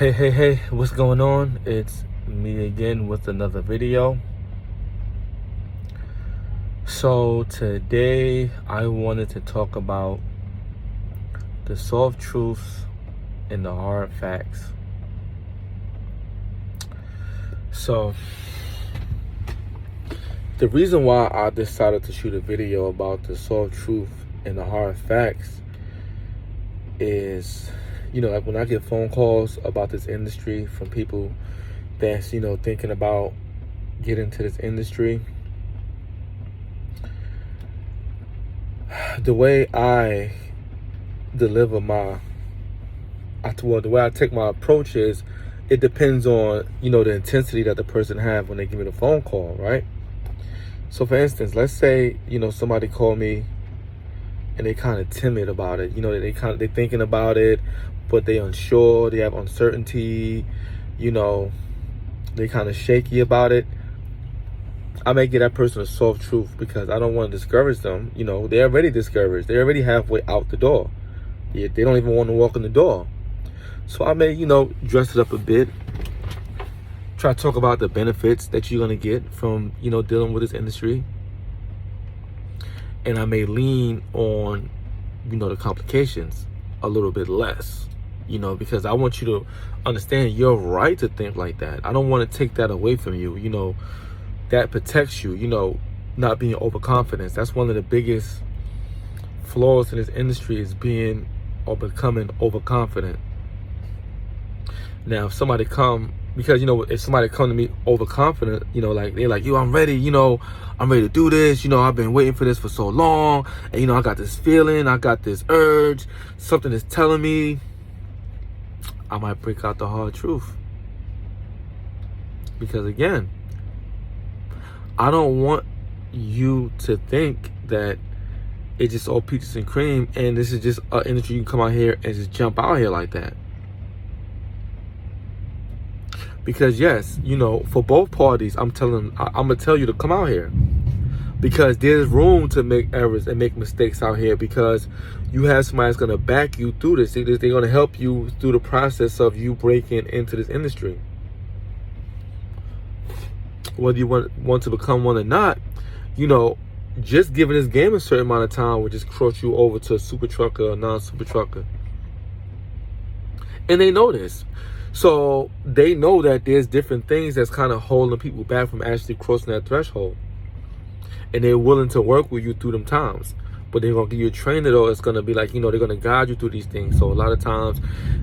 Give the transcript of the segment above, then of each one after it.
Hey, what's going on? It's me again with another video. So today I wanted to talk about the soft truths and the hard facts. So the reason why I decided to shoot a video about the soft truth and the hard facts is, like when I get phone calls about this industry from people that's, thinking about getting into this industry, the way I deliver the way I take my approach is, it depends on, the intensity that the person have when they give me the phone call, right? So for instance, let's say, somebody called me and they kind of timid about it. They thinking about it, but they unsure, they have uncertainty, they kind of shaky about it. I may give that person a soft truth because I don't want to discourage them. They're already discouraged. They're already halfway out the door. They don't even want to walk in the door. So I may, dress it up a bit. Try to talk about the benefits that you're going to get from, dealing with this industry. And I may lean on, the complications a little bit less, because I want you to understand you're right to think like that. I don't want to take that away from you. That protects you, not being overconfident. That's one of the biggest flaws in this industry, is being or becoming overconfident. Now, if somebody come to me overconfident, they're like, yo, I'm ready, I'm ready to do this, I've been waiting for this for so long, and I got this feeling, I got this urge, something is telling me, I might break out the hard truth. Because again, I don't want you to think that it's just all peaches and cream and this is just an industry you can come out here and just jump out here like that. Because yes, for both parties, I'm gonna tell you to come out here, because there's room to make errors and make mistakes out here, because you have somebody that's gonna back you through this. They're gonna help you through the process of you breaking into this industry. Whether you want to become one or not, just giving this game a certain amount of time will just cross you over to a super trucker or non-super trucker. And they know this. So they know that there's different things that's kind of holding people back from actually crossing that threshold. And they're willing to work with you through them times. But they're going to give you a trainer, though. It's going to be like, they're going to guide you through these things. So a lot of times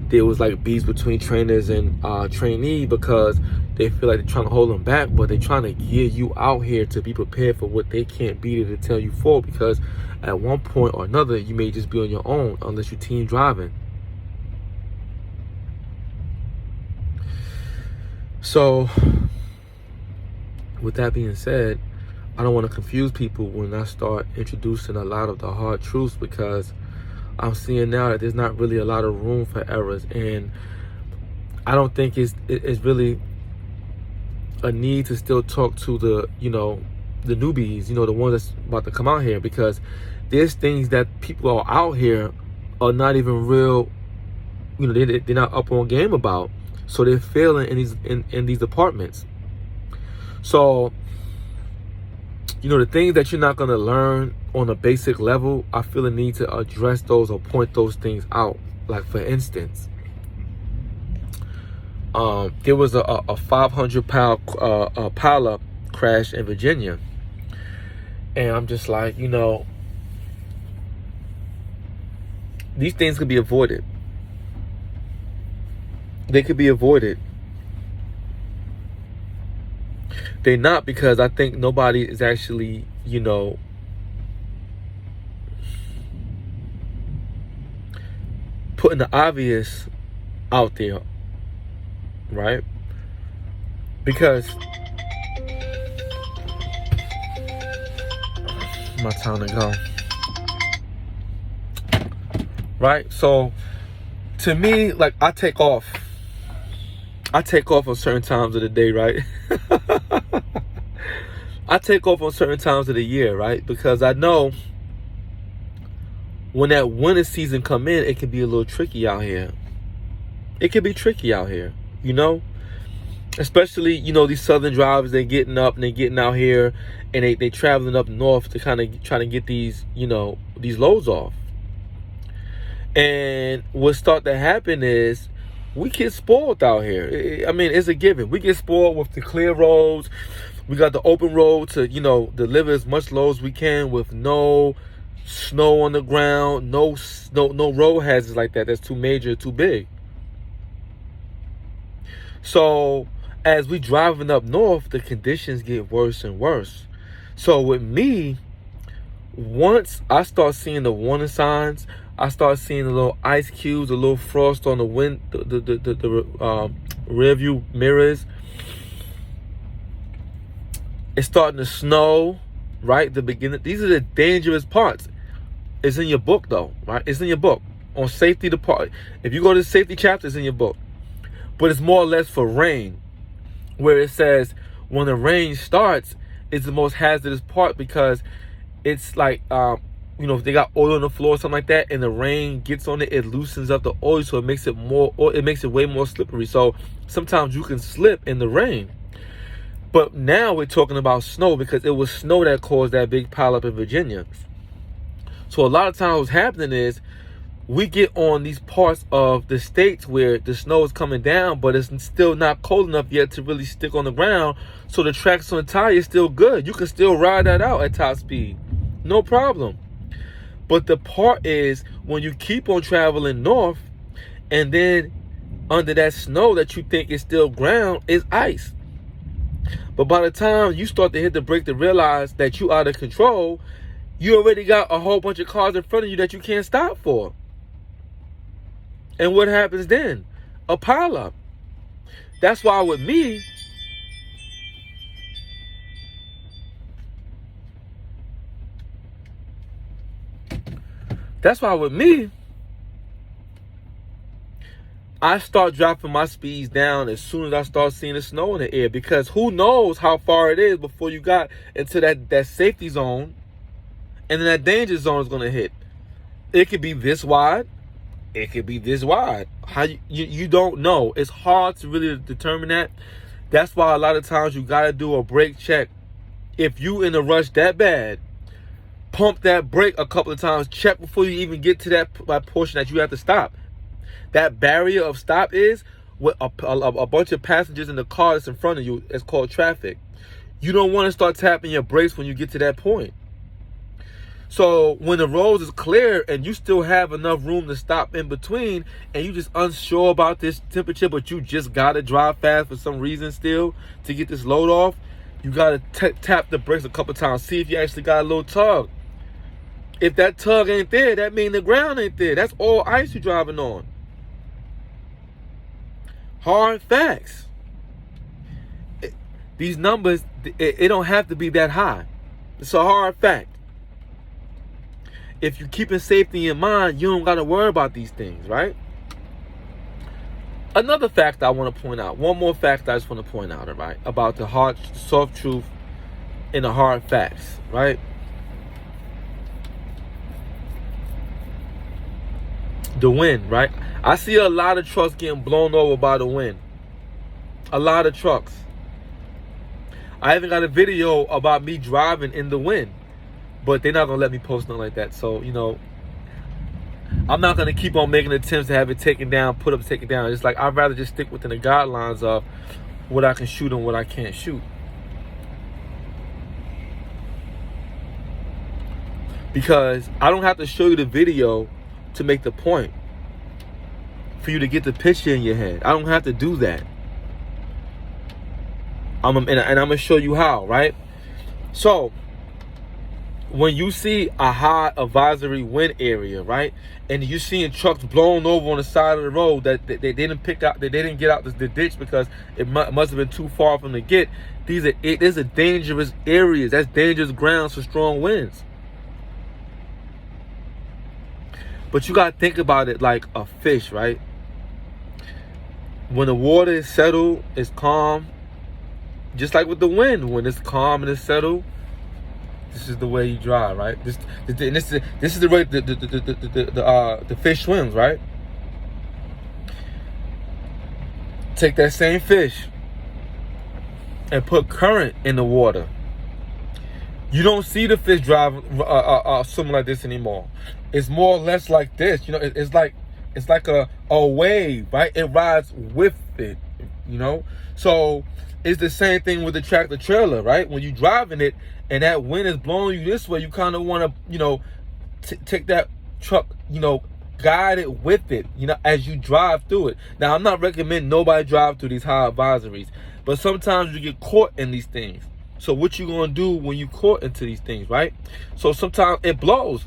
there was like beefs between trainers and trainee, because they feel like they're trying to hold them back, but they're trying to gear you out here to be prepared for what they can't be there to tell you for, because at one point or another, you may just be on your own unless you're team driving. So with that being said, I don't want to confuse people when I start introducing a lot of the hard truths, because I'm seeing now that there's not really a lot of room for errors, and I don't think it's really a need to still talk to the newbies, the ones that's about to come out here, because there's things that people are out here are not even real, they're not up on game about, so they're failing in these departments. So the things that you're not going to learn on a basic level, I feel the need to address those or point those things out. Like, for instance, there was a 500-pound pileup crash in Virginia. And I'm just like, these things could be avoided. They could be avoided. They're not, because I think nobody is actually, putting the obvious out there, right? Because my time to go. Right? So to me, like, I take off on certain times of the day, right? I take off on certain times of the year, right? Because I know when that winter season come in, it can be a little tricky out here. it can be tricky out here, you know? Especially, you know, these southern drivers, they're getting up and they're getting out here and they traveling up north to kind of try to get these, you know, these loads off. And what start to happen is we get spoiled out here. I mean, it's a given. We get spoiled with the clear roads. We got the open road to, you know, deliver as much load as we can with no snow on the ground, no road hazards like that. That's too major, too big. So as we driving up north, the conditions get worse and worse. So with me, once I start seeing the warning signs, I start seeing the little ice cubes, the little frost on the wind, the rear view mirrors. It's starting to snow, right? The beginning. These are the dangerous parts. It's in your book, though, right? It's in your book on safety. The part. If you go to the safety chapter, it's in your book. But it's more or less for rain, where it says when the rain starts, it's the most hazardous part because it's like, you know, if they got oil on the floor or something like that, and the rain gets on it, it loosens up the oil, so it makes it more, or it makes it way more slippery. So sometimes you can slip in the rain. But now we're talking about snow because it was snow that caused that big pileup in Virginia. So a lot of times what's happening is we get on these parts of the states where the snow is coming down, but it's still not cold enough yet to really stick on the ground. So the traction on the tire is still good. You can still ride that out at top speed. No problem. But the part is when you keep on traveling north and then under that snow that you think is still ground is ice. But by the time you start to hit the brake to realize that you out of control, you already got a whole bunch of cars in front of you that you can't stop for. And what happens then? A pileup. That's why with me, I start dropping my speeds down as soon as I start seeing the snow in the air, because who knows how far it is before you got into that safety zone, and then that danger zone is going to hit. It could be this wide. It could be this wide. How you don't know. It's hard to really determine that. That's why a lot of times you got to do a brake check. If you in a rush that bad, pump that brake a couple of times. Check before you even get to that portion that you have to stop. That barrier of stop is with a bunch of passengers in the car that's in front of you. It's called traffic. You don't want to start tapping your brakes when you get to that point. So when the road is clear and you still have enough room to stop in between, and you just unsure about this temperature, but you just got to drive fast for some reason still to get this load off, you got to tap the brakes a couple times. See if you actually got a little tug. If that tug ain't there, that means the ground ain't there. That's all ice you're driving on. Hard facts. These numbers, it don't have to be that high. It's a hard fact. If you're keeping safety in mind, you don't got to worry about these things, right? Another fact I want to point out, one more fact I just want to point out, right, about the hard, soft truth and the hard facts, right? The wind, right? I see a lot of trucks getting blown over by the wind. A lot of trucks. I even got a video about me driving in the wind, but they're not going to let me post nothing like that. So, you know, I'm not going to keep on making attempts to have it taken down, put up, take it down. It's like I'd rather just stick within the guidelines of what I can shoot and what I can't shoot. Because I don't have to show you the video to make the point for you to get the picture in your head. I don't have to do that. And I'm going to show you how, right? So when you see a high advisory wind area, right, and you're seeing trucks blown over on the side of the road that they didn't pick out, that they didn't get out the ditch because it must have been too far from the get. These are dangerous areas. That's dangerous grounds for strong winds. But you got to think about it like a fish, right? When the water is settled, it's calm. Just like with the wind, when it's calm and it's settled, this is the way you drive, right? This is the way the fish swims, right? take that same fish and put current in the water. You don't see the fish driving swimming like this anymore. It's more or less like this. You know, it's like a wave, right? It rides with it, you know? So it's the same thing with the tractor trailer, right? When you're driving it and that wind is blowing you this way, you kind of want to, you know, take that truck, you know, guide it with it, you know, as you drive through it. Now, I'm not recommending nobody drive through these high advisories, but sometimes you get caught in these things. So what you gonna do when you caught into these things, right? So sometimes it blows.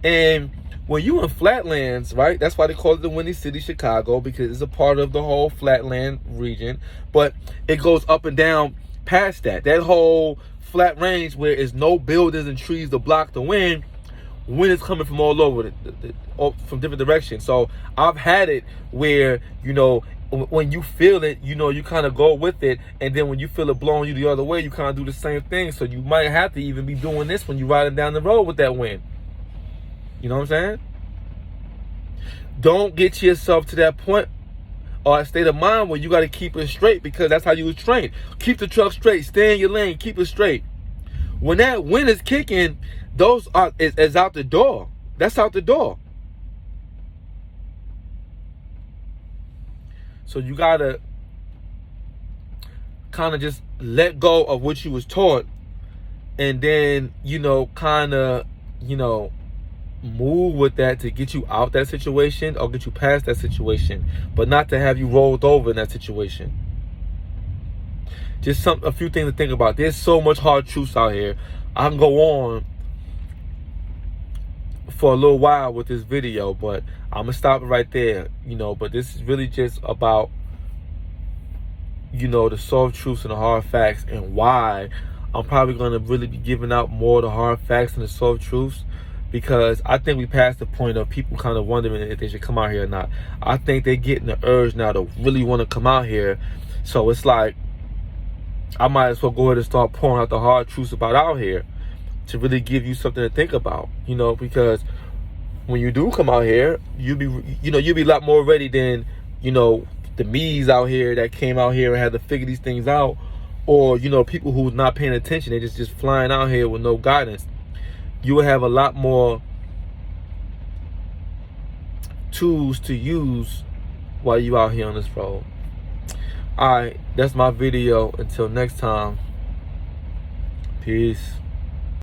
And when you in flatlands, right, that's why they call it the Windy City, Chicago, because it's a part of the whole flatland region. But it goes up and down past that. That whole flat range where there's no buildings and trees to block the wind. Wind is coming from all over, from different directions. So I've had it where, you know, when you feel it, you know, you kind of go with it. And then when you feel it blowing you the other way, you kind of do the same thing. So you might have to even be doing this when you're riding down the road with that wind. You know what I'm saying? Don't get yourself to that point or a state of mind where you got to keep it straight, because that's how you was trained. Keep the truck straight. Stay in your lane. Keep it straight. When that wind is kicking, those is out the door. That's out the door. So you gotta kind of just let go of what you was taught, and then, you know, kind of, you know, move with that to get you out that situation or get you past that situation, but not to have you rolled over in that situation. Just a few things to think about. There's so much hard truths out here. I can go on for a little while with this video, but I'm gonna stop it right there, you know. But this is really just about, you know, the soft truths and the hard facts, and why I'm probably gonna really be giving out more of the hard facts and the soft truths, because I think we passed the point of people kind of wondering if they should come out here or not. I think they're getting the urge now to really want to come out here. So it's like, I might as well go ahead and start pouring out the hard truths about out here to really give you something to think about, you know, because when you do come out here, you'll be a lot more ready than, you know, the me's out here that came out here and had to figure these things out, or, you know, people who's not paying attention. They're just flying out here with no guidance. You will have a lot more tools to use while you out here on this road. All right, that's my video. Until next time, peace.